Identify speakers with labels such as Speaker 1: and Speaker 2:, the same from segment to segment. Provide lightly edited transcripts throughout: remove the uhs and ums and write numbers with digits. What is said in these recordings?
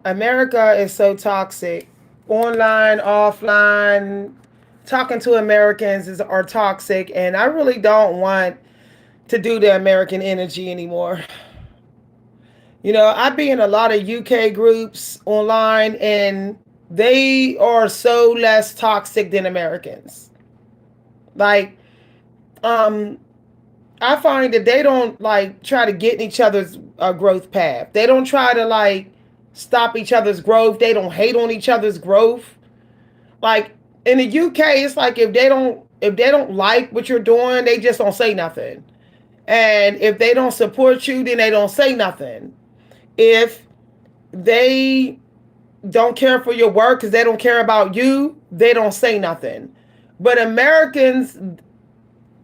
Speaker 1: America is so toxic. Online, offline, talking to Americans are toxic, and I really don't want to do the American energy anymore. I be in a lot of UK groups online, and they are so less toxic than Americans. Like, um, I find that they don't like try to get in each other's growth path. They don't try to like stop each other's growth. They don't hate on each other's growth. Like in the UK, it's like if they don't like what you're doing, they just don't say nothing. And if they don't support you, then they don't say nothing. If they don't care for your work because they don't care about you, they don't say nothing. But Americans,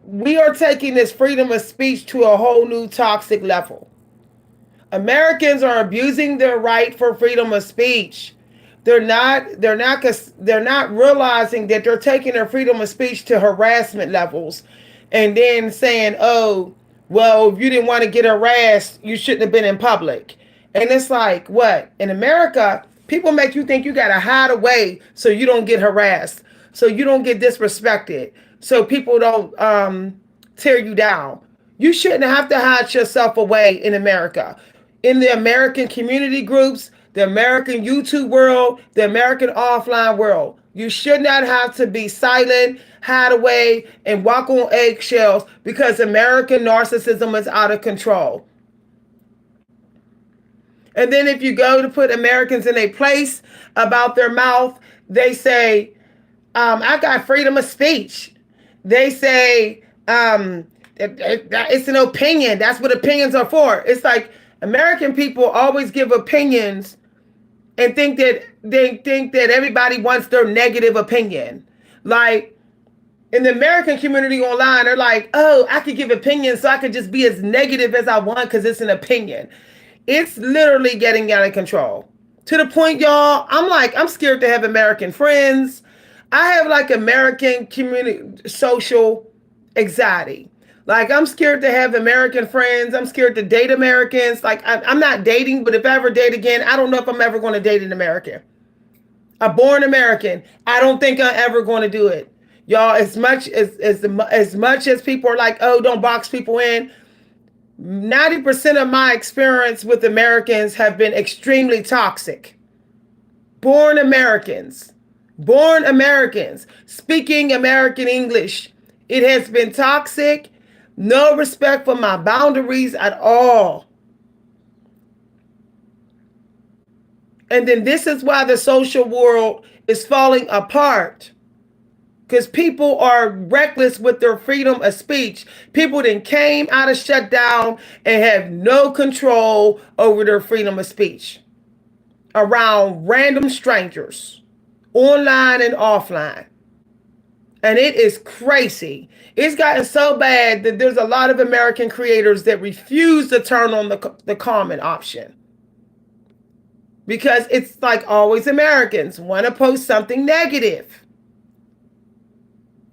Speaker 1: we are taking this freedom of speech to a whole new toxic level. Americans are abusing their right for freedom of speech. They're not realizing that they're taking their freedom of speech to harassment levels and then saying, "Oh, well, if you didn't want to get harassed, you shouldn't have been in public." And it's like, what? In America, people make you think you got to hide away so you don't get harassed, so you don't get disrespected, so people don't tear you down. You shouldn't have to hide yourself away in America. In the American community groups, the American YouTube world, the American offline world, you should not have to be silent, hide away, and walk on eggshells because American narcissism is out of control. And then if you go to put Americans in a place about their mouth, they say, I got freedom of speech. They say, it's an opinion. That's what opinions are for. It's like American people always give opinions and think that everybody wants their negative opinion. Like in the American community online, they're like, oh, I could give opinions so I could just be as negative as I want because it's an opinion. It's literally getting out of control. To the point, y'all, I'm scared to have American friends. I have like American community social anxiety. Like I'm scared to have American friends. I'm scared to date Americans. Like I'm not dating, but if I ever date again, I don't know if I'm ever going to date an American. A born American. I don't think I'm ever going to do it. Y'all, as much as people are like, oh, don't box people in. 90% of my experience with Americans have been extremely toxic. Born Americans. Born Americans. Speaking American English. It has been toxic. No respect for my boundaries at all. And then this is why the social world is falling apart. Because people are reckless with their freedom of speech. People then came out of shutdown and have no control over their freedom of speech around random strangers, online and offline. And it is crazy. It's gotten so bad that there's a lot of American creators that refuse to turn on the comment option. Because it's like always Americans want to post something negative.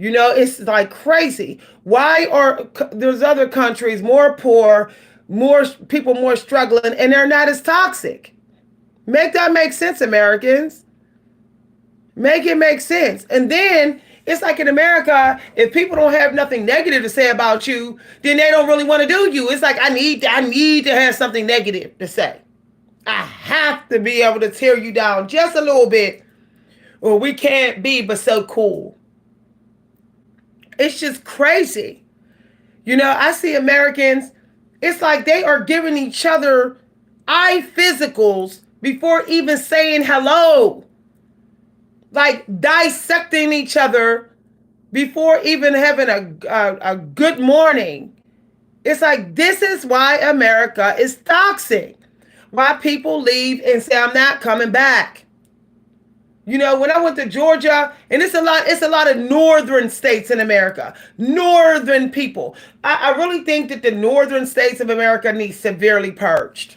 Speaker 1: It's like crazy. Why are there's other countries more poor, more people more struggling, and they're not as toxic? Make that make sense, Americans. Make it make sense. And then it's like in America, if people don't have nothing negative to say about you, then they don't really want to do you. It's like I need to have something negative to say. I have to be able to tear you down just a little bit, or we can't be but so cool. It's just crazy. I see Americans, it's like they are giving each other eye physicals before even saying hello. Like dissecting each other before even having a good morning. It's like this is why America is toxic. Why people leave and say, I'm not coming back. When I went to Georgia, and it's a lot of northern states in America. Northern people. I really think that the northern states of America need severely purged.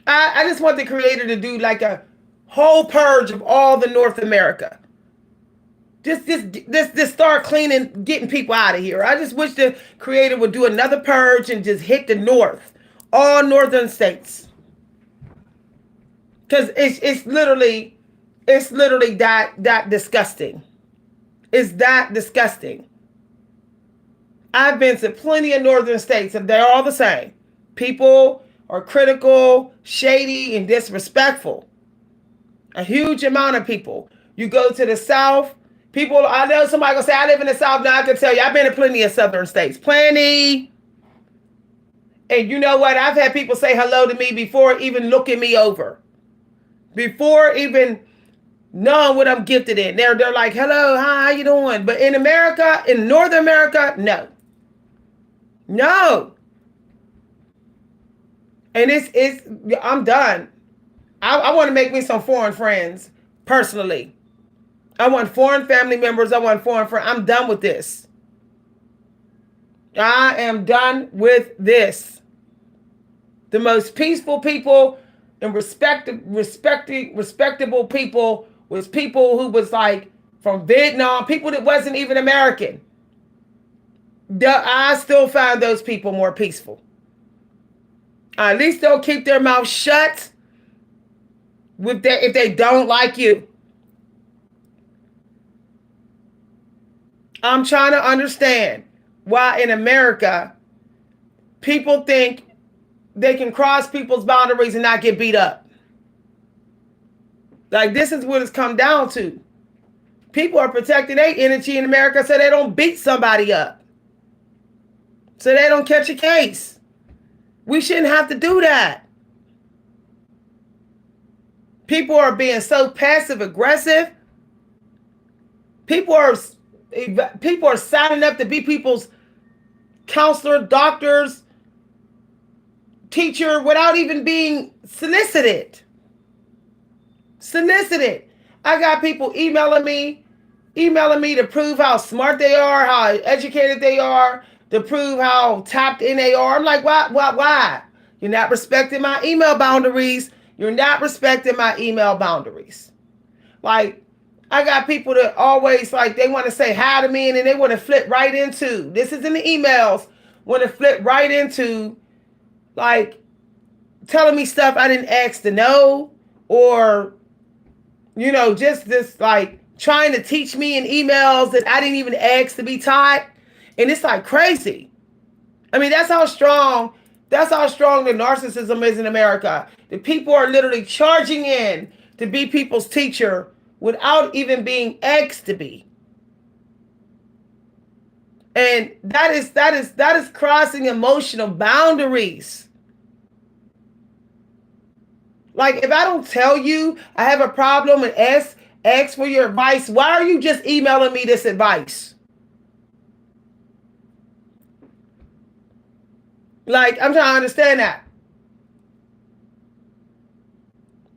Speaker 1: I just want the creator to do like a whole purge of all the North America. Just start cleaning, getting people out of here. I just wish the creator would do another purge and just hit the north. All northern states. Because it's literally that disgusting. It's that disgusting. I've been to plenty of northern states and they're all the same. People are critical, shady, and disrespectful. A huge amount of people. You go to the South, people, I know somebody gonna say, I live in the South. Now I can tell you, I've been to plenty of southern states. Plenty. And you know what? I've had people say hello to me before even looking me over. Before even knowing what I'm gifted in. They're like, hello, hi, how you doing? But in America, in North America, no. No. And I'm done. I want to make me some foreign friends, personally. I want foreign family members. I want foreign friends. I'm done with this. I am done with this. The most peaceful people and respectable people was people who was like from Vietnam, people that wasn't even American. I still find those people more peaceful. At least they'll keep their mouth shut if they don't like you. I'm trying to understand why in America people think they can cross people's boundaries and not get beat up. Like, this is what it's come down to. People are protecting their energy in America so they don't beat somebody up. So they don't catch a case. We shouldn't have to do that. People are being so passive aggressive. People are signing up to be people's counselor, doctors, teacher without even being solicited. I got people emailing me to prove how smart they are, how educated they are, to prove how tapped in they are. I'm like, why? You're not respecting my email boundaries. Like, I got people that always, like, they want to say hi to me and then they want to flip right into, this is in the emails, want to flip right into, like, telling me stuff I didn't ask to know, or, you know, just this, like, trying to teach me in emails that I didn't even ask to be taught. And it's like crazy. I mean, that's how strong the narcissism is in America. The people are literally charging in to be people's teacher without even being asked to be. And that is crossing emotional boundaries. Like, if I don't tell you I have a problem and ask for your advice, why are you just emailing me this advice? Like, I'm trying to understand that.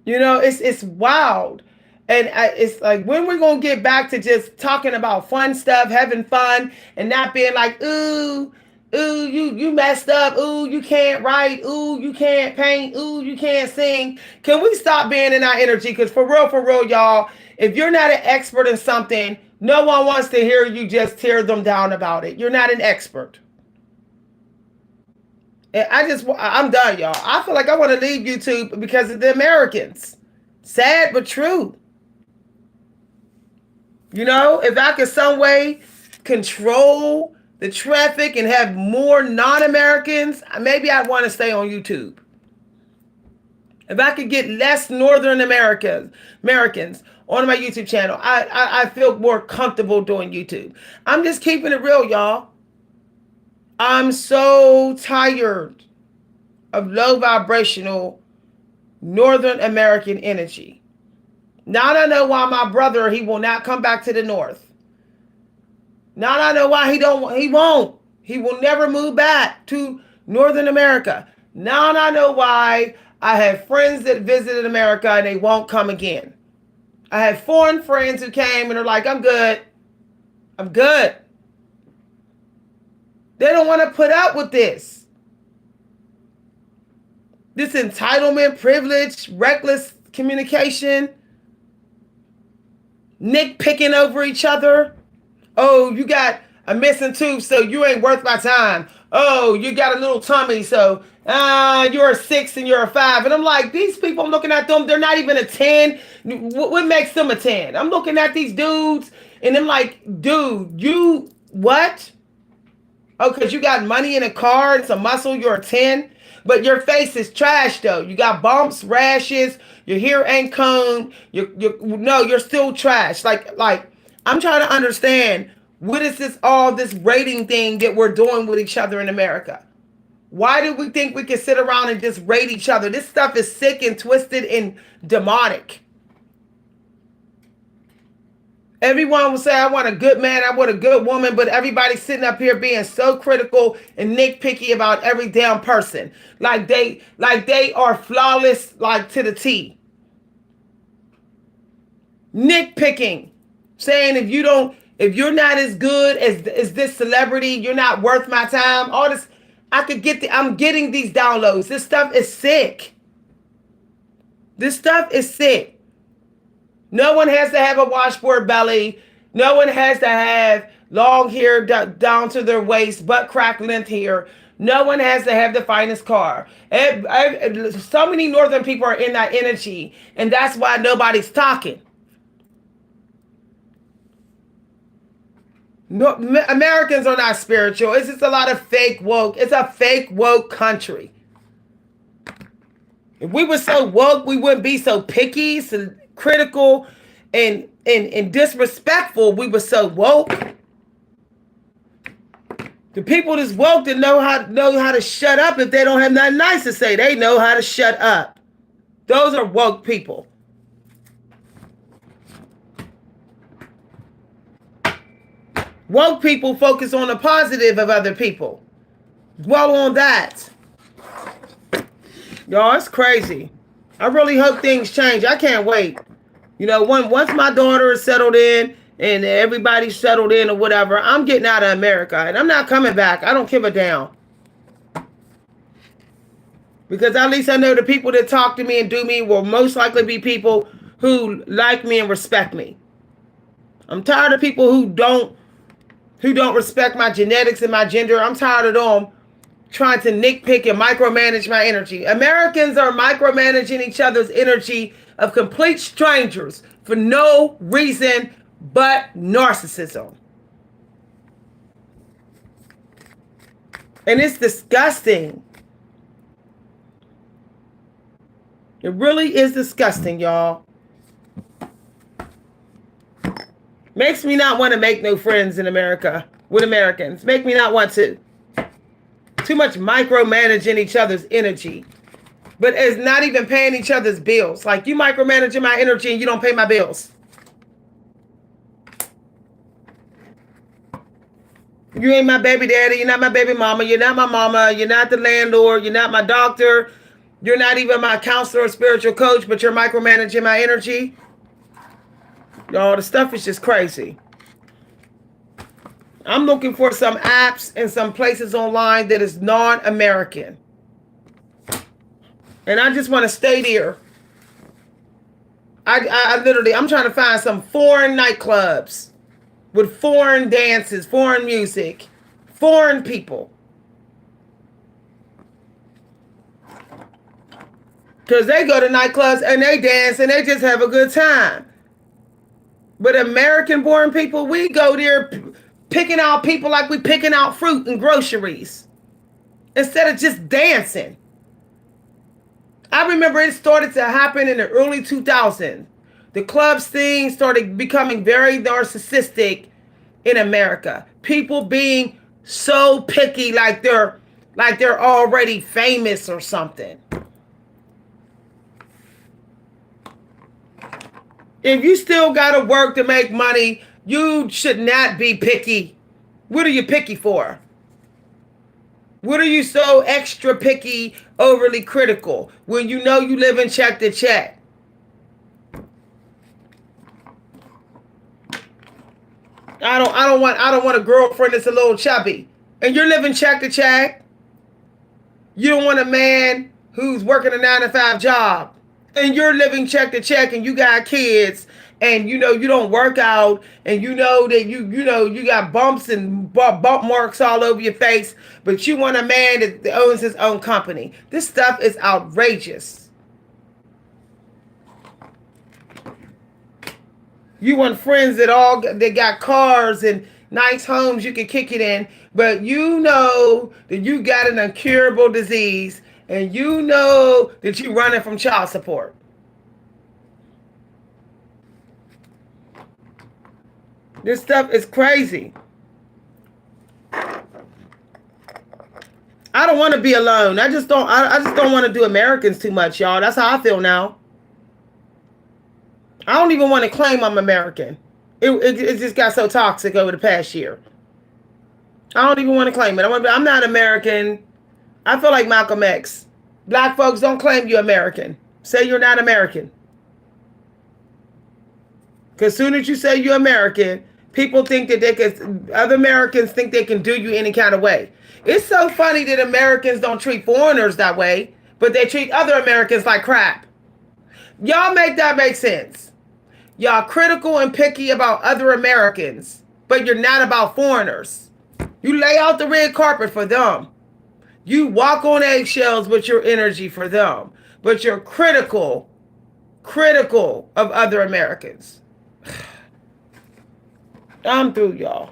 Speaker 1: You know, it's wild. And it's like, when we're going to get back to just talking about fun stuff, having fun, and not being like, ooh, you messed up. Ooh, you can't write. Ooh, you can't paint. Ooh, you can't sing. Can we stop being in our energy? Because for real, y'all, if you're not an expert in something, no one wants to hear you just tear them down about it. You're not an expert. And I'm done, y'all. I feel like I want to leave YouTube because of the Americans. Sad, but true. You know, if I could some way control the traffic and have more non-Americans, maybe I'd want to stay on YouTube. If I could get less Northern Americans on my YouTube channel, I feel more comfortable doing YouTube. I'm just keeping it real, y'all. I'm so tired of low vibrational Northern American energy. Now I know why my brother, he will not come back to the North. Now I know why he won't. He will never move back to Northern America. Now I know why I have friends that visited America and they won't come again. I have foreign friends who came and are like, I'm good. They don't want to put up with this. This entitlement, privilege, reckless communication, nitpicking over each other. Oh, you got a missing tooth, so you ain't worth my time. Oh, you got a little tummy, so you're a 6 and you're a 5. And I'm like, these people, I'm looking at them, they're not even a 10. What makes them a 10? I'm looking at these dudes and I'm like, dude, you what? Oh, because you got money in a car and some muscle, you're a 10. But your face is trash though. You got bumps, rashes, your hair ain't combed. You're still trash. Like I'm trying to understand, what is this rating thing that we're doing with each other in America? Why do we think we can sit around and just rate each other? This stuff is sick and twisted and demonic. Everyone will say, I want a good man, I want a good woman, but everybody's sitting up here being so critical and nitpicky about every damn person. Like they are flawless, like to the T. Nitpicking. Saying if you're not as good as this celebrity, you're not worth my time. All this, I'm getting these downloads. This stuff is sick. This stuff is sick. No one has to have a washboard belly. No one has to have long hair down to their waist, butt crack length hair. No one has to have the finest car. So many northern people are in that energy, and that's why nobody's talking. No, Americans are not spiritual. It's just a lot of fake woke. It's a fake woke country. If we were so woke, we wouldn't be so picky, so critical, and disrespectful. We were so woke. The people that's woke that know how to shut up if they don't have nothing nice to say. They know how to shut up. Those are woke people. Woke people focus on the positive of other people. Dwell on that. Y'all, it's crazy. I really hope things change. I can't wait. You know, once my daughter is settled in and everybody's settled in or whatever, I'm getting out of America and I'm not coming back. I don't give a damn. Because at least I know the people that talk to me and do me will most likely be people who like me and respect me. I'm tired of people who don't respect my genetics and my gender. I'm tired of them trying to nitpick and micromanage my energy. Americans are micromanaging each other's energy of complete strangers for no reason but narcissism. And it's disgusting. It really is disgusting, y'all. Makes me not want to make no friends in America with Americans. Make me not want to. Too much micromanaging each other's energy. But it's not even paying each other's bills. Like, you micromanaging my energy and you don't pay my bills. You ain't my baby daddy. You're not my baby mama. You're not my mama. You're not the landlord. You're not my doctor. You're not even my counselor or spiritual coach, but you're micromanaging my energy. Y'all, the stuff is just crazy. I'm looking for some apps and some places online that is non-American. And I just want to stay there. I'm trying to find some foreign nightclubs with foreign dances, foreign music, foreign people. Because they go to nightclubs and they dance and they just have a good time. But American-born people, we go there picking out people like we picking out fruit and groceries instead of just dancing. I remember it started to happen in the early 2000s. The club scene started becoming very narcissistic in America. People being so picky, like they're already famous or something. If you still got to work to make money, you should not be picky. What are you picky for? What are you so extra picky, overly critical when you know you live in check to check? I don't want a girlfriend that's a little chubby. And you're living check to check. You don't want a man who's working a 9-to-5 job and you're living check to check and you got kids and you know you don't work out and you know that you got bumps and bump marks all over your face, but you want a man that owns his own company. This stuff is outrageous. You want friends that got cars and nice homes you can kick it in, but you know that you got an incurable disease and you know that you're running from child support. This stuff is crazy. I don't want to be alone. I just don't want to do Americans too much, y'all. That's how I feel now. I don't even want to claim I'm American. It just got so toxic over the past year. I don't even want to claim it. I'm not American. I feel like Malcolm X. Black folks, don't claim you're American. Say you're not American. Because as soon as you say you're American, people think that other Americans think they can do you any kind of way. It's so funny that Americans don't treat foreigners that way, but they treat other Americans like crap. Y'all make that make sense. Y'all critical and picky about other Americans, but you're not about foreigners. You lay out the red carpet for them. You walk on eggshells with your energy for them, but you're critical of other Americans. I'm through, y'all.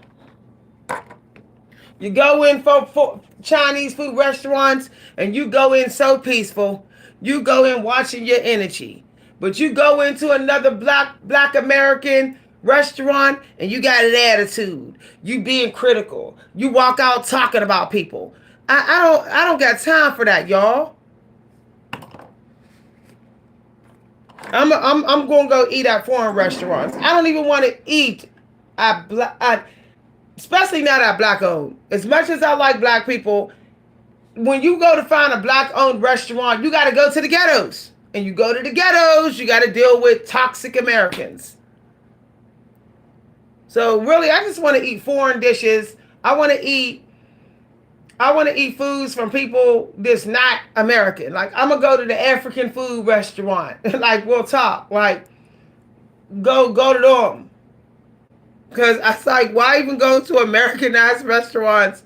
Speaker 1: You go in for Chinese food restaurants and you go in so peaceful. You go in watching your energy. But you go into another black American restaurant and you got an attitude. You being critical. You walk out talking about people. I don't got time for that, y'all. I'm going to go eat at foreign restaurants. I don't even want to eat especially not at black owned. As much as I like black people, when you go to find a black owned restaurant, you got to go to the ghettos. And you go to the ghettos, you got to deal with toxic Americans. So really, I just want to eat foreign dishes. I want to eat foods from people that's not American. Like, I'm going to go to the African food restaurant. Like, we'll talk. Like, go to them. Because I was like, why even go to Americanized restaurants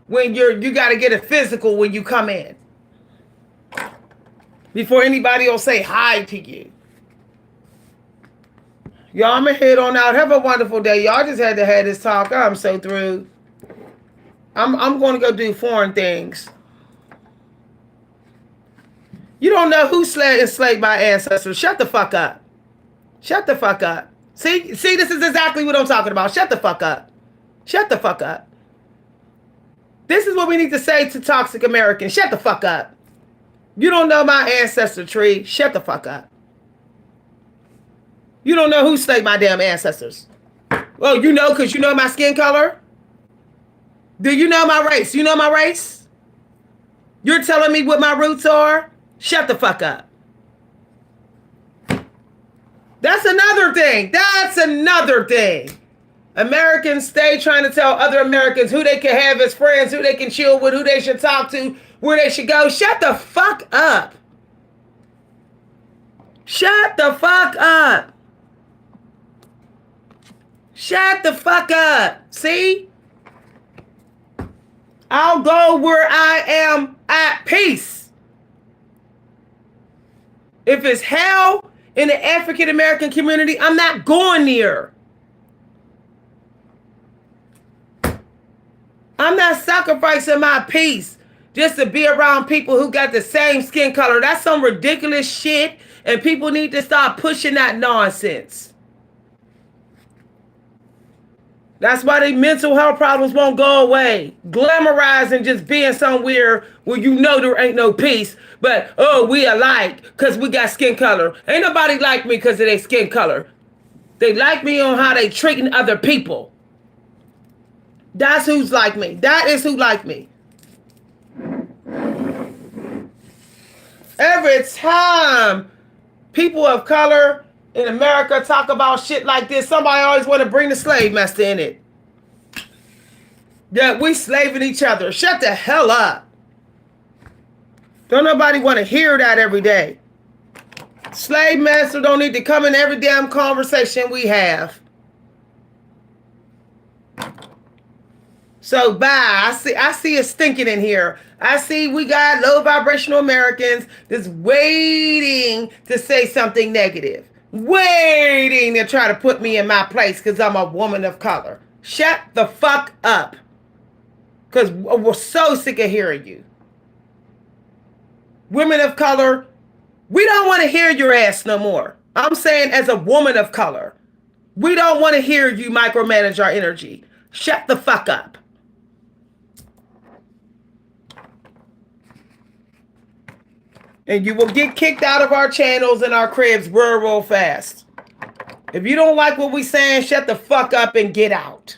Speaker 1: when you got to get it physical when you come in? Before anybody will say hi to you. Y'all, I'm going to head on out. Have a wonderful day. Y'all just had to have this talk. I'm so through. I'm going to go do foreign things. You don't know who enslaved my ancestors. Shut the fuck up. Shut the fuck up. See, this is exactly what I'm talking about. Shut the fuck up. Shut the fuck up. This is what we need to say to toxic Americans. Shut the fuck up. You don't know my ancestor tree. Shut the fuck up. You don't know who enslaved my damn ancestors. Well, you know because you know my skin color. Do you know my race? You know my race? You're telling me what my roots are? Shut the fuck up. That's another thing. That's another thing. Americans stay trying to tell other Americans who they can have as friends, who they can chill with, who they should talk to, where they should go. Shut the fuck up. Shut the fuck up. Shut the fuck up. See? I'll go where I am at peace. If it's hell in the African American community, I'm not going near. I'm not sacrificing my peace just to be around people who got the same skin color. That's some ridiculous shit, and people need to stop pushing that nonsense. That's why their mental health problems won't go away. Glamorizing just being somewhere where you know there ain't no peace, but, oh, we alike because we got skin color. Ain't nobody like me because of their skin color. They like me on how they treating other people. That's who's like me. That is who like me. Every time people of color in America talk about shit like this, somebody always want to bring the slave master in it. That we slaving each other. Shut the hell up. Don't nobody want to hear that every day. Slave master don't need to come in every damn conversation we have. So bye. I see it stinking in here. I see we got low vibrational Americans just waiting to say something negative. Waiting to try to put me in my place because I'm a woman of color. Shut the fuck up. Because we're so sick of hearing you. Women of color, we don't want to hear your ass no more. I'm saying as a woman of color, we don't want to hear you micromanage our energy. Shut the fuck up. And you will get kicked out of our channels and our cribs real fast. If you don't like what we saying, shut the fuck up and get out.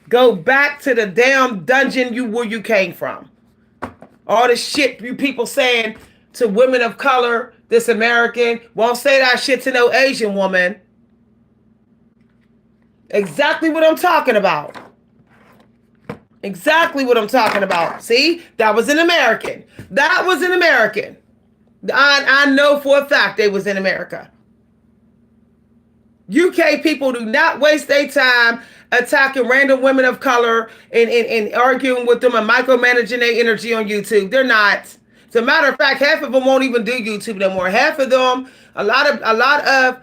Speaker 1: Go back to the damn dungeon where you came from. All this shit you people saying to women of color, this American, won't say that shit to no Asian woman. Exactly what I'm talking about. Exactly what I'm talking about. See, that was an American. That was an American. I know for a fact they was in America. UK people do not waste their time attacking random women of color and arguing with them and micromanaging their energy on YouTube. They're not. As a matter of fact, half of them won't even do YouTube no more. Half of them, a lot of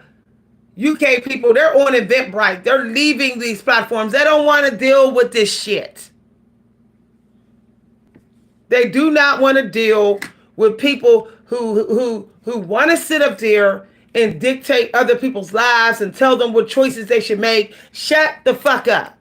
Speaker 1: UK people, they're on Eventbrite. They're leaving these platforms. They don't want to deal with this shit. They do not want to deal with people who want to sit up there and dictate other people's lives and tell them what choices they should make. Shut the fuck up.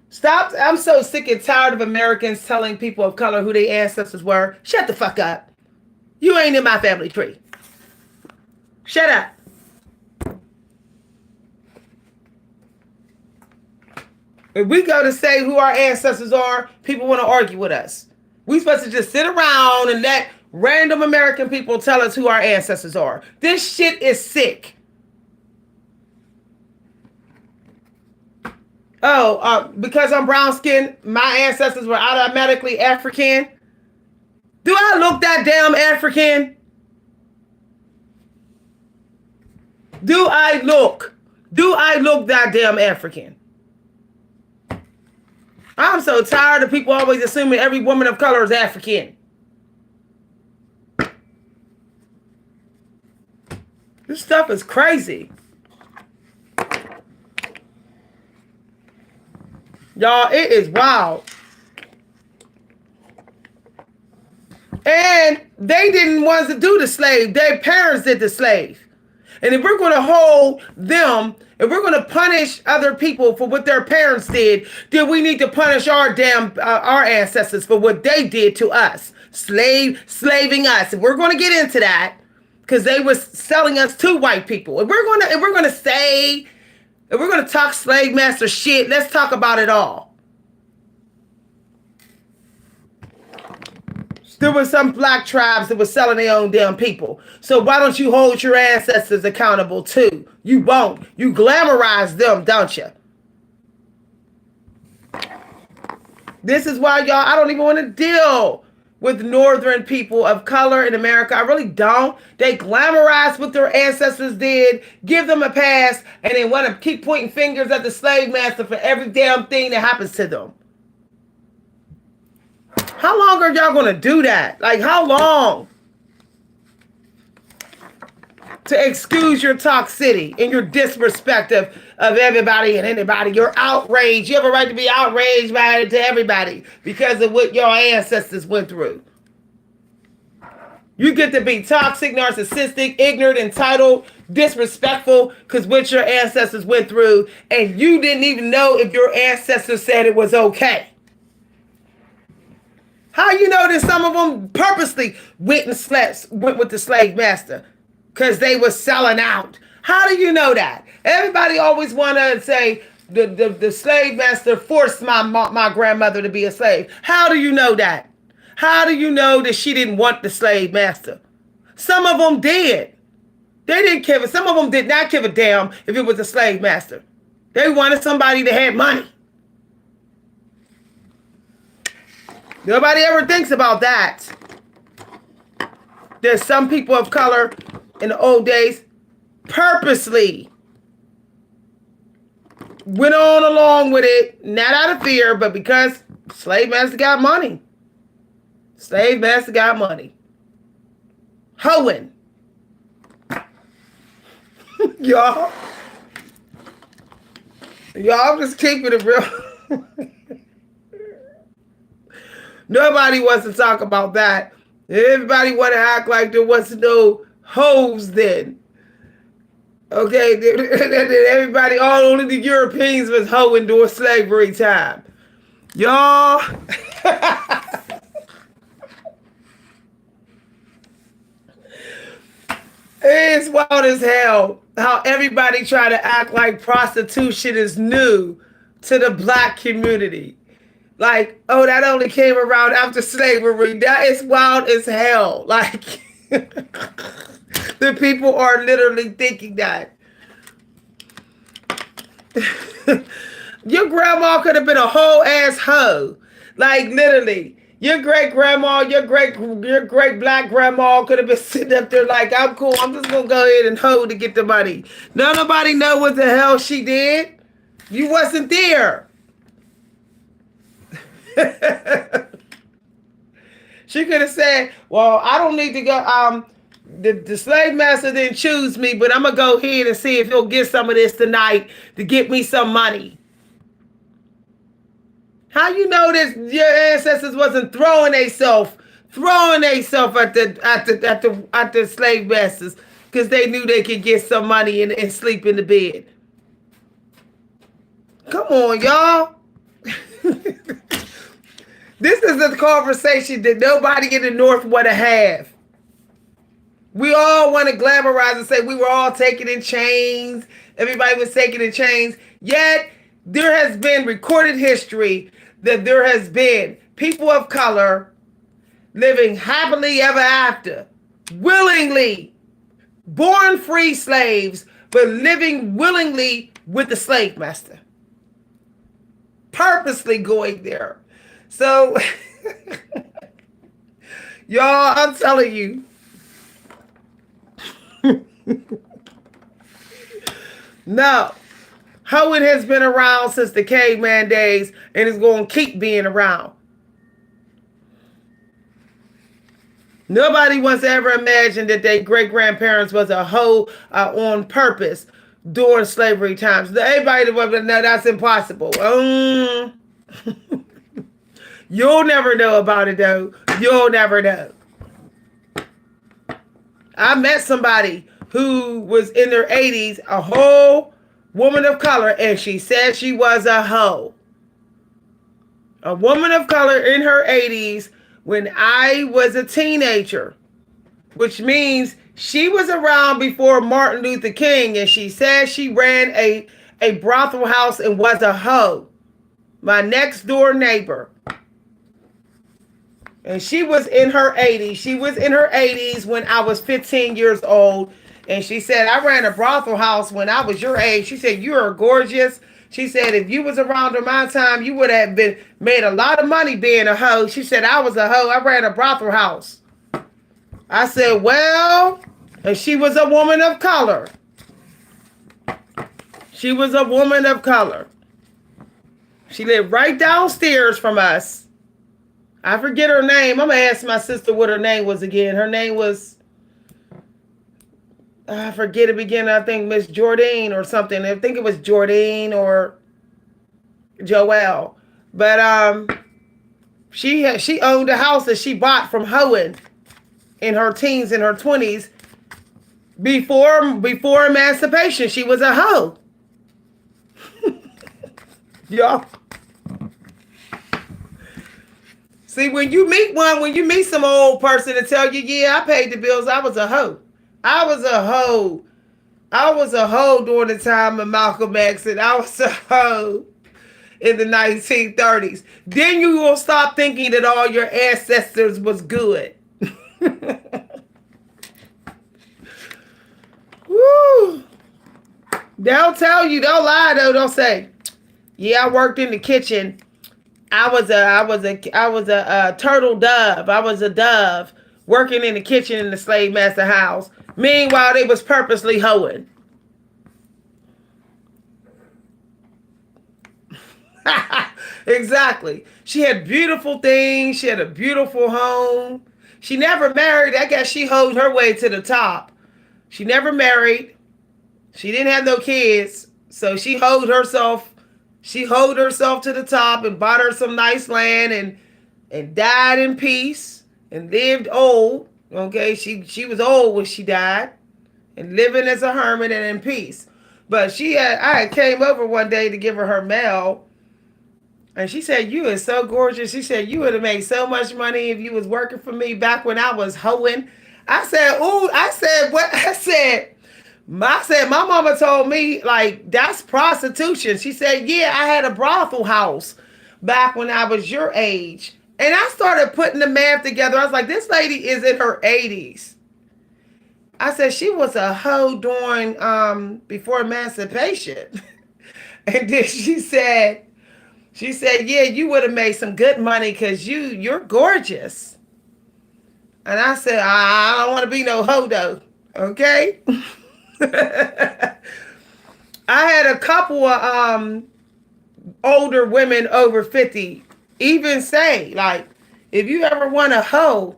Speaker 1: Stop. I'm so sick and tired of Americans telling people of color who their ancestors were. Shut the fuck up. You ain't in my family tree. Shut up. If we go to say who our ancestors are, people want to argue with us. We supposed to just sit around and let random American people tell us who our ancestors are. This shit is sick. Oh, because I'm brown skinned, my ancestors were automatically African. Do I look that damn African? Do I look that damn African? I'm so tired of people always assuming every woman of color is African. This stuff is crazy. Y'all, it is wild. And they didn't want to do the slave. Their parents did the slave. And if we're going to hold them, if we're going to punish other people for what their parents did, then we need to punish our ancestors for what they did to us, slaving us. If we're going to get into that, because they was selling us to white people. If we're going to talk slave master shit, let's talk about it all. There were some black tribes that were selling their own damn people. So why don't you hold your ancestors accountable too? You won't. You glamorize them, don't you? This is why, y'all, I don't even want to deal with northern people of color in America. I really don't. They glamorize what their ancestors did, give them a pass, and they want to keep pointing fingers at the slave master for every damn thing that happens to them. How long are y'all going to do that? Like, how long? To excuse your toxicity and your disrespect of everybody and anybody. Your outrage. You have a right to be outraged by it to everybody because of what your ancestors went through. You get to be toxic, narcissistic, ignorant, entitled, disrespectful because what your ancestors went through, and you didn't even know if your ancestors said it was okay. How you know that some of them purposely went with the slave master because they were selling out? How do you know that? Everybody always want to say the slave master forced my grandmother to be a slave. How do you know that? How do you know that she didn't want the slave master? Some of them did. They didn't give. Some of them did not give a damn if it was a slave master. They wanted somebody that had money. Nobody ever thinks about that. There's some people of color in the old days purposely went on along with it, not out of fear, but because slave master got money. Slave master got money. Hoeing. Y'all, I'm just keeping it real. Nobody wants to talk about that. Everybody want to act like there was no hoes then. Okay, everybody, only the Europeans was hoeing during slavery time. Y'all. It's wild as hell how everybody try to act like prostitution is new to the black community. Like, oh, that only came around after slavery. That is wild as hell. Like, the people are literally thinking that. Your grandma could have been a whole ass hoe. Like, literally. Your great grandma, your great black grandma could have been sitting up there like, I'm cool. I'm just gonna go ahead and hoe to get the money. Nobody know what the hell she did. You wasn't there. She could have said, well, I don't need to go. The slave master didn't choose me, but I'm gonna go ahead and see if he'll get some of this tonight to get me some money. How you know this? Your ancestors wasn't throwing themselves at the slave masters because they knew they could get some money and sleep in the bed. Come on, y'all. This is a conversation that nobody in the North want to have. We all want to glamorize and say we were all taken in chains. Everybody was taken in chains. Yet there has been recorded history that there has been people of color living happily ever after, willingly, born free slaves, but living willingly with the slave master. Purposely going there. So, y'all, I'm telling you. No. Hoeing has been around since the caveman days and is going to keep being around. Nobody wants to ever imagine that their great-grandparents was a hoe on purpose during slavery times. Everybody was, no, that's impossible. You'll never know about it, though. You'll never know. I met somebody who was in their 80s, a whole woman of color, and she said she was a hoe. A woman of color in her 80s when I was a teenager, which means she was around before Martin Luther King, and she said she ran a brothel house and was a hoe. My next door neighbor. And she was in her 80s. She was in her 80s when I was 15 years old. And she said, I ran a brothel house when I was your age. She said, you are gorgeous. She said, if you was around at my time, you would have made a lot of money being a hoe. She said, I was a hoe. I ran a brothel house. I said, well, and she was a woman of color. She was a woman of color. She lived right downstairs from us. I forget her name. I'm going to ask my sister what her name was again. Her name was, I forget it again. I think Miss Jordine or something. I think it was Jordine or Joelle. But she owned a house that she bought from hoeing in her teens and her 20s. Before emancipation, she was a hoe. Y'all. See, when you meet some old person and tell you, yeah, I paid the bills, I was a hoe. I was a hoe during the time of Malcolm X, and I was a hoe in the 1930s. Then you will stop thinking that all your ancestors was good. Woo. They'll tell you, they'll lie though, they'll say, yeah, I worked in the kitchen. I was a turtle dove. I was a dove working in the kitchen in the slave master house. Meanwhile, they was purposely hoeing. Exactly. She had beautiful things. She had a beautiful home. She never married. I guess she hoed her way to the top. She never married. She didn't have no kids. So she hoed herself. She hoed herself to the top and bought her some nice land and died in peace and lived old. Okay, she was old when she died and living as a hermit and in peace. But I came over one day to give her mail. And she said, "You are so gorgeous." She said, "You would have made so much money if you was working for me back when I was hoeing." I said, "Ooh," I said, "What?" My mama told me, like, that's prostitution. She said, "Yeah, I had a brothel house back when I was your age." And I started putting the math together. I was like, this lady is in her 80s. I said, she was a hoe during before emancipation. And then she said, "Yeah, you would have made some good money because you're gorgeous." And I said, "I don't want to be no hoe though." Okay. I had a couple of older women over 50 even say, like, if you ever want a hoe,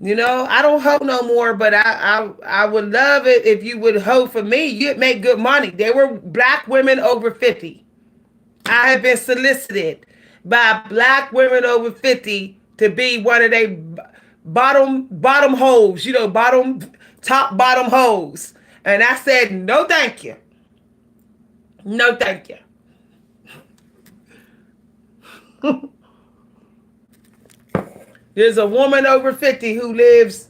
Speaker 1: I don't hoe no more, but I would love it if you would hoe for me. You'd make good money. They were black women over 50. I have been solicited by black women over 50 to be one of their bottom hoes, top bottom hoes. And I said, no, thank you. No, thank you. There's a woman over 50 who lives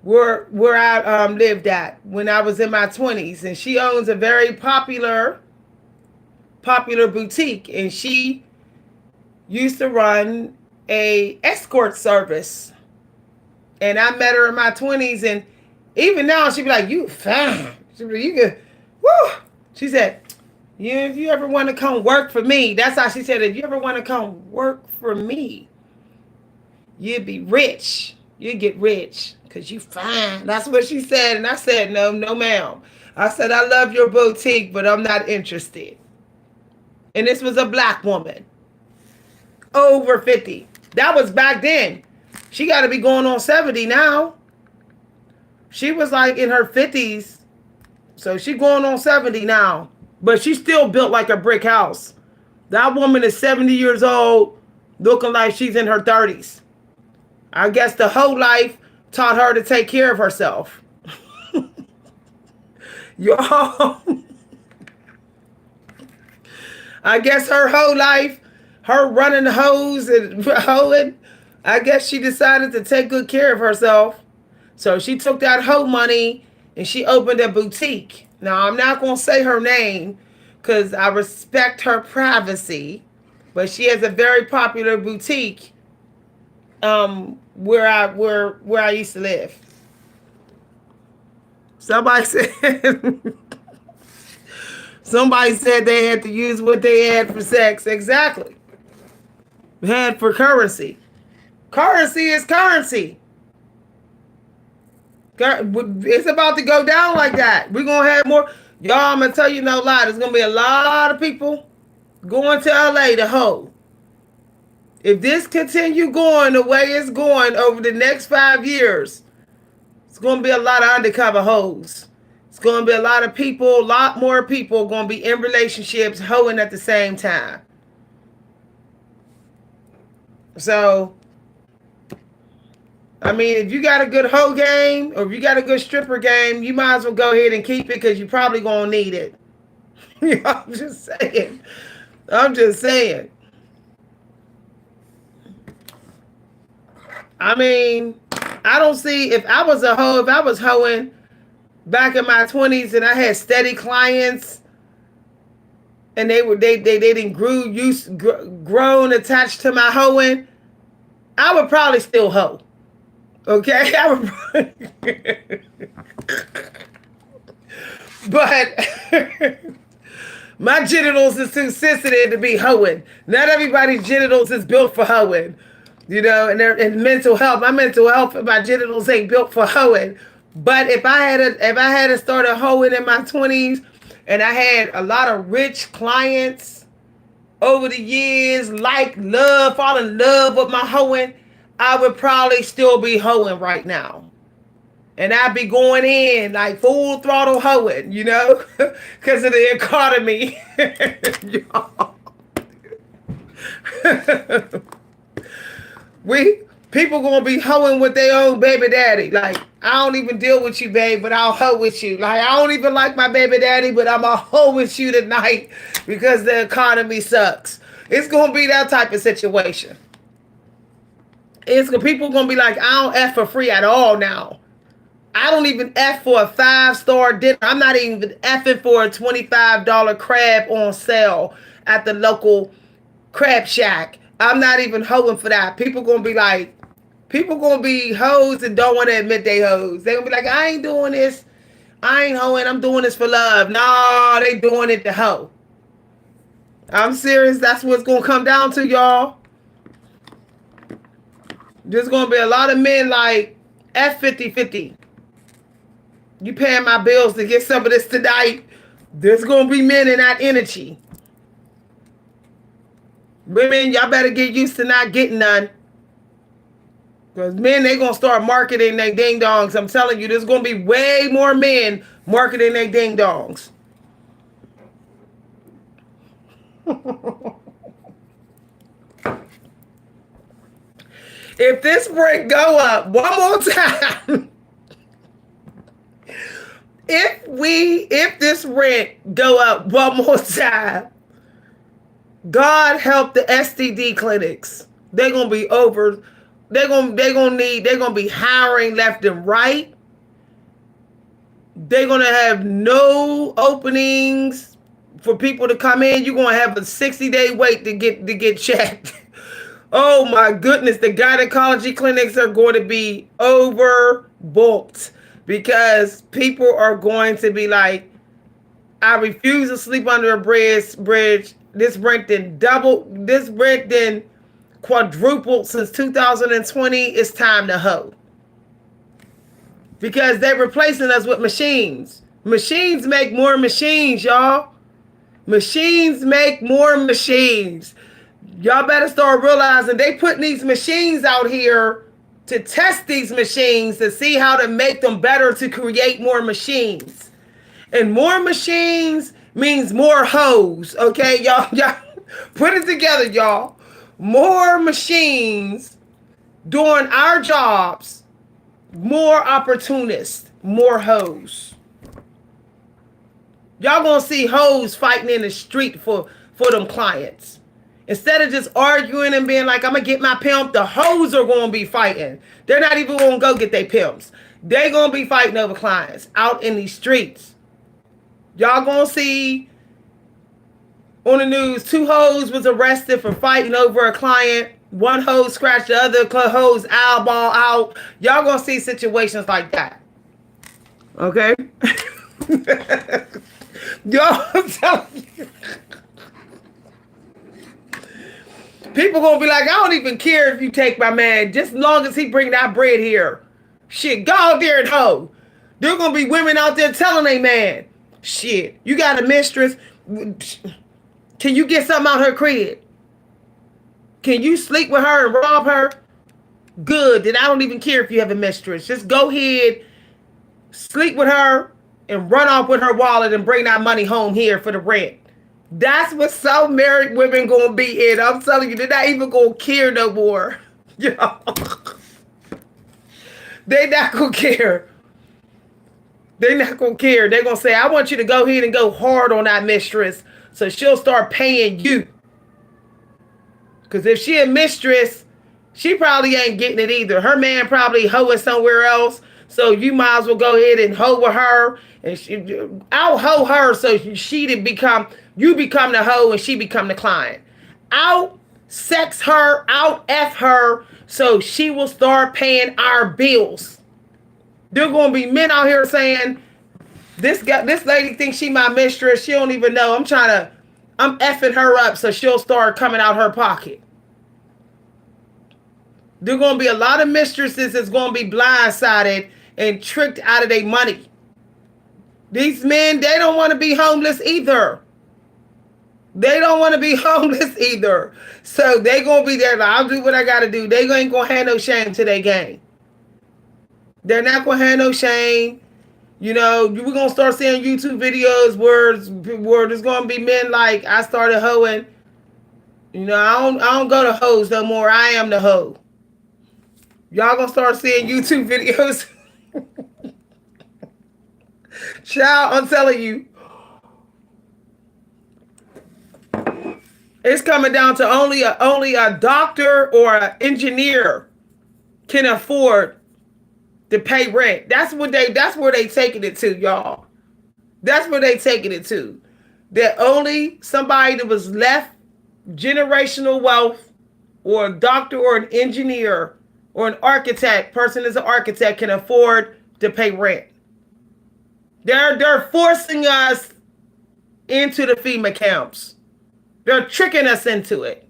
Speaker 1: where I lived at when I was in my 20s. And she owns a very popular boutique, and she used to run a escort service. And I met her in my 20s, and even now she'd be like, "You fine." She'd be, "You could, woo." She said, "Yeah, if you ever want to come work for me," that's how she said, "If you ever want to come work for me, you'd be rich. You'd get rich because you fine." That's what she said. And I said, "No, no, ma'am." I said, "I love your boutique, but I'm not interested." And this was a black woman over 50. That was back then. She got to be going on 70 now. She was like in her 50s. So she going on 70 now. But she still built like a brick house. That woman is 70 years old, looking like she's in her 30s. I guess the whole life taught her to take care of herself. Y'all. I guess her whole life, her running hose and hoeing, I guess she decided to take good care of herself. So she took that hoe money and she opened a boutique. Now, I'm not going to say her name because I respect her privacy, but she has a very popular boutique where I used to live. Somebody said they had to use what they had for sex. Exactly. Had for currency. Currency is currency. It's about to go down like that. We're going to have more. Y'all, I'm going to tell you no lie. There's going to be a lot of people going to LA to hoe. If this continue going the way it's going over the next 5 years, it's going to be a lot of undercover hoes. It's going to be a lot more people going to be in relationships hoeing at the same time. So, I mean, if you got a good hoe game or if you got a good stripper game, you might as well go ahead and keep it because you're probably going to need it. I'm just saying. I mean, I don't see, if I was hoeing back in my 20s and I had steady clients and they didn't grown attached to my hoeing, I would probably still hoe. Okay? My genitals is too sensitive to be hoeing. Not everybody's genitals is built for hoeing. You know, and they're in mental health. My mental health and my genitals ain't built for hoeing. But if I had to start a hoeing in my 20s and I had a lot of rich clients over the years, fall in love with my hoeing, I would probably still be hoeing right now. And I'd be going in like full throttle hoeing, you know, because of the economy. People gonna be hoeing with their own baby daddy. Like, I don't even deal with you, babe, but I'll hoe with you. Like, I don't even like my baby daddy, but I'm a hoe with you tonight because the economy sucks. It's gonna be that type of situation. People gonna be like, I don't F for free at all now. I don't even F for a 5-star dinner. I'm not even Fing for a $25 crab on sale at the local crab shack. I'm not even hoeing for that. People gonna be hoes and don't want to admit they hoes. They gonna be like, I ain't doing this. I ain't hoeing. I'm doing this for love. No, they doing it to hoe. I'm serious. That's what's gonna come down to, y'all. There's gonna be a lot of men like F50-50. You paying my bills to get some of this tonight. There's gonna be men in that energy. Women, y'all better get used to not getting none. Because men, they gonna start marketing their ding dongs. I'm telling you, there's gonna be way more men marketing their ding dongs. If this rent go up one more time, if this rent go up one more time, God help the STD clinics. They're gonna be over. They're gonna be hiring left and right. They're gonna have no openings for people to come in. You're gonna have a 60-day wait to get checked. Oh my goodness, the gynecology clinics are going to be overbooked because people are going to be like, I refuse to sleep under a bridge. This rent then quadrupled since 2020. It's time to hoe. Because they're replacing us with machines. Machines make more machines, y'all. Machines make more machines. Y'all better start realizing they putting these machines out here to test these machines to see how to make them better to create more machines. And more machines means more hoes. Okay, y'all put it together, y'all. More machines doing our jobs, more opportunists, more hoes. Y'all gonna see hoes fighting in the street for them clients. Instead of just arguing and being like, I'm gonna get my pimp, the hoes are gonna be fighting. They're not even gonna go get their pimps. They're gonna be fighting over clients out in these streets. Y'all gonna see on the news, 2 hoes was arrested for fighting over a client. 1 hoe scratched the other hoe's eyeball out. Y'all gonna see situations like that. Okay? Y'all, I'm telling you. People gonna be like, I don't even care if you take my man, just as long as he bring that bread here. Shit, go out there and hoe. There gonna be women out there telling a man, shit, you got a mistress? Can you get something out her crib? Can you sleep with her and rob her? Good, then I don't even care if you have a mistress. Just go ahead, sleep with her, and run off with her wallet and bring that money home here for the rent. That's what some married women gonna be in. I'm telling you, they're not even gonna care no more. You know? They're not gonna care. They're not gonna care. They're gonna say, I want you to go ahead and go hard on that mistress so she'll start paying you. Because if she a mistress, she probably ain't getting it either. Her man probably hoeing somewhere else. So you might as well go ahead and hoe with her. And I'll hoe her so you become the hoe and she become the client. Out sex her, out F her so she will start paying our bills. There are going to be men out here saying, This lady thinks she my mistress. She don't even know. I'm effing her up so she'll start coming out her pocket. There are going to be a lot of mistresses that's going to be blindsided and tricked out of their money. These men, they don't want to be homeless either. They don't want to be homeless either. So they going to be there. Like, I'll do what I got to do. They ain't going to have no shame to their game. They're not going to have no shame. You know, we're going to start seeing YouTube videos where there's going to be men like, I started hoeing. You know, I don't go to hoes no more. I am the hoe. Y'all going to start seeing YouTube videos. Child, I'm telling you. It's coming down to only a doctor or an engineer can afford to pay rent. That's where they taking it to, y'all. That's where they taking it to. That only somebody that was left generational wealth, or a doctor or an engineer or an architect, person is an architect, can afford to pay rent. They're forcing us into the FEMA camps. They're tricking us into it.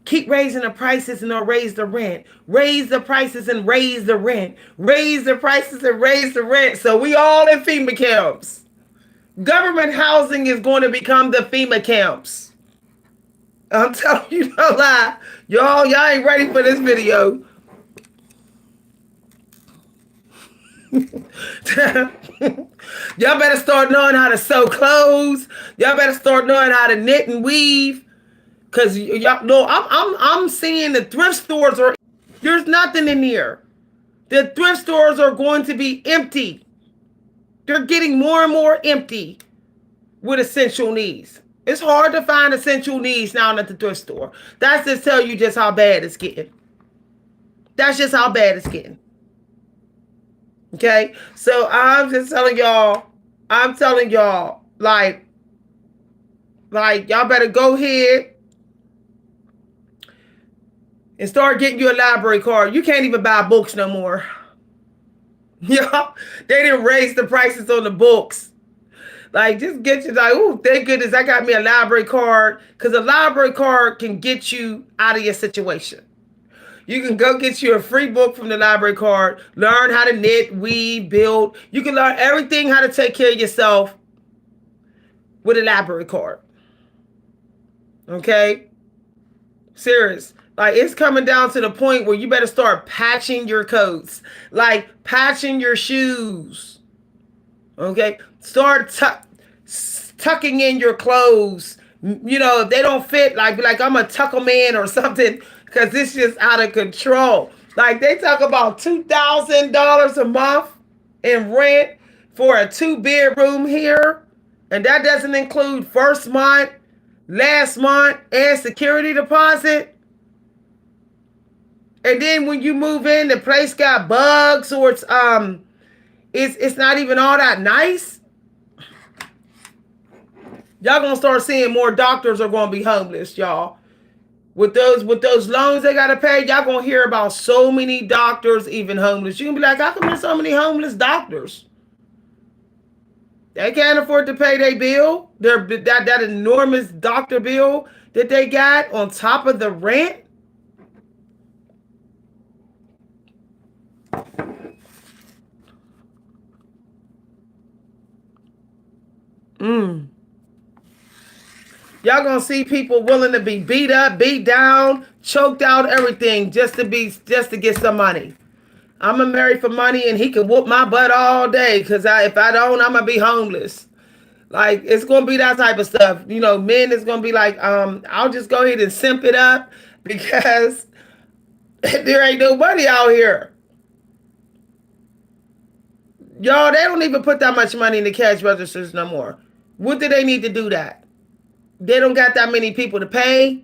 Speaker 1: Keep raising the prices and they'll raise the rent. Raise the prices and raise the rent. Raise the prices and raise the rent. So we all in FEMA camps. Government housing is going to become the FEMA camps. I'm telling you no lie. Y'all ain't ready for this video. Y'all better start knowing how to sew clothes. Y'all better start knowing how to knit and weave. Cause y'all know I'm seeing the thrift stores there's nothing in here. The thrift stores are going to be empty. They're getting more and more empty with essential needs. It's hard to find essential needs now at the thrift store. That's just tell you just how bad it's getting. That's just how bad it's getting. Okay, so I'm just telling y'all, like y'all better go ahead and start getting you a library card. You can't even buy books no more. Yeah, they didn't raise the prices on the books. Like, just get you like, oh, thank goodness I got me a library card, because a library card can get you out of your situation. You can go get you a free book from the library card, learn how to knit, weave, build. You can learn everything how to take care of yourself with a library card. Okay? Serious. Like, it's coming down to the point where you better start patching your coats. Like, patching your shoes. Okay? Start tucking in your clothes. You know, if they don't fit, like I'm a tuck them in or something. Because it's just out of control. Like, they talk about $2,000 a month in rent for a 2-bedroom here. And that doesn't include first month, last month, and security deposit. And then when you move in, the place got bugs, or it's not even all that nice. Y'all gonna start seeing more doctors are gonna be homeless, y'all. With those loans they gotta pay, y'all gonna hear about so many doctors even homeless. You can be like, how come there's so many homeless doctors? They can't afford to pay their bill, that enormous doctor bill that they got on top of the rent. Y'all gonna see people willing to be beat up, beat down, choked out, everything just to get some money. I'm gonna marry for money and he can whoop my butt all day, because if I don't, I'm gonna be homeless. Like, it's gonna be that type of stuff. You know, men is gonna be like, I'll just go ahead and simp it up because there ain't no money out here. Y'all, they don't even put that much money in the cash registers no more. What do they need to do that? They don't got that many people to pay.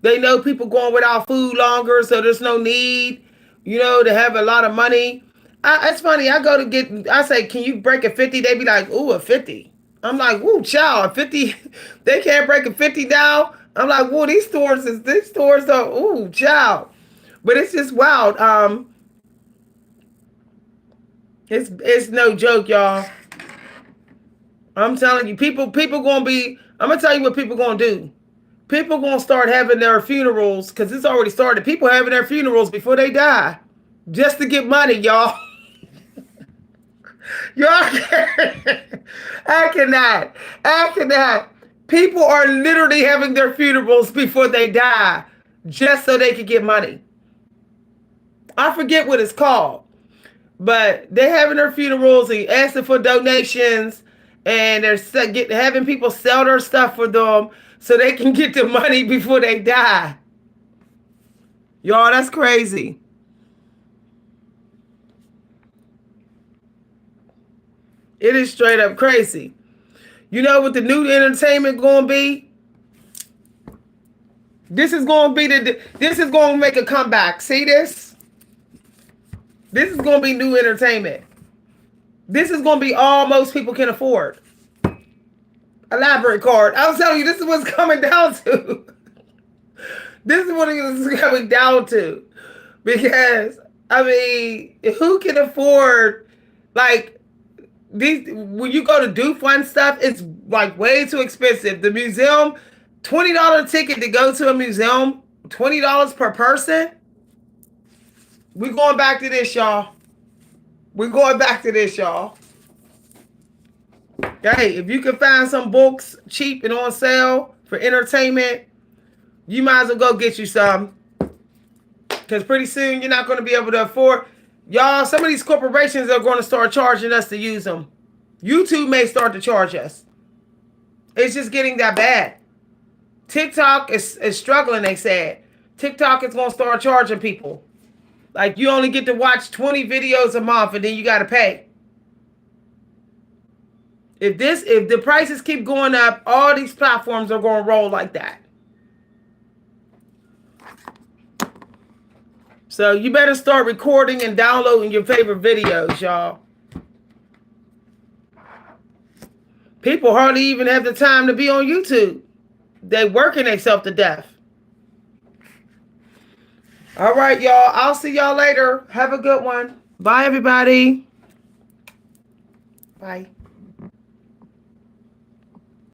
Speaker 1: They know people going without food longer, so there's no need, to have a lot of money. It's funny. I say, can you break a 50? They be like, ooh, a 50. I'm like, ooh, child, a 50. They can't break a 50 now. I'm like, ooh, these stores are, ooh, child. But it's just wild. It's no joke, y'all. I'm telling you, people gonna be. I'm gonna tell you what people gonna do. People gonna start having their funerals because it's already started. People having their funerals before they die, just to get money, y'all. Y'all, I cannot. I cannot. People are literally having their funerals before they die, just so they can get money. I forget what it's called, but they're having their funerals and asking for donations, and they're having people sell their stuff for them so they can get the money before they die. Y'all, that's crazy. It is straight up crazy. You know what the new entertainment going to be? This is going to be this is going to make a comeback. See this? This is going to be new entertainment. This is going to be all most people can afford. A library card. I was telling you, this is what's coming down to. This is what it's coming down to. Because, I mean, who can afford, like, these, when you go to do fun stuff, it's like way too expensive. The museum, $20 ticket to go to a museum, $20 per person. We're going back to this, y'all. We're going back to this, y'all. Hey, if you can find some books cheap and on sale for entertainment, you might as well go get you some. Because pretty soon you're not going to be able to afford. Y'all, some of these corporations are going to start charging us to use them. YouTube may start to charge us. It's just getting that bad. TikTok is struggling, they said. TikTok is going to start charging people. Like, you only get to watch 20 videos a month and then you got to pay. If the prices keep going up, all these platforms are going to roll like that. So you better start recording and downloading your favorite videos, y'all. People hardly even have the time to be on YouTube. They working themselves to death. All right, y'all. I'll see y'all later. Have a good one. Bye, everybody. Bye.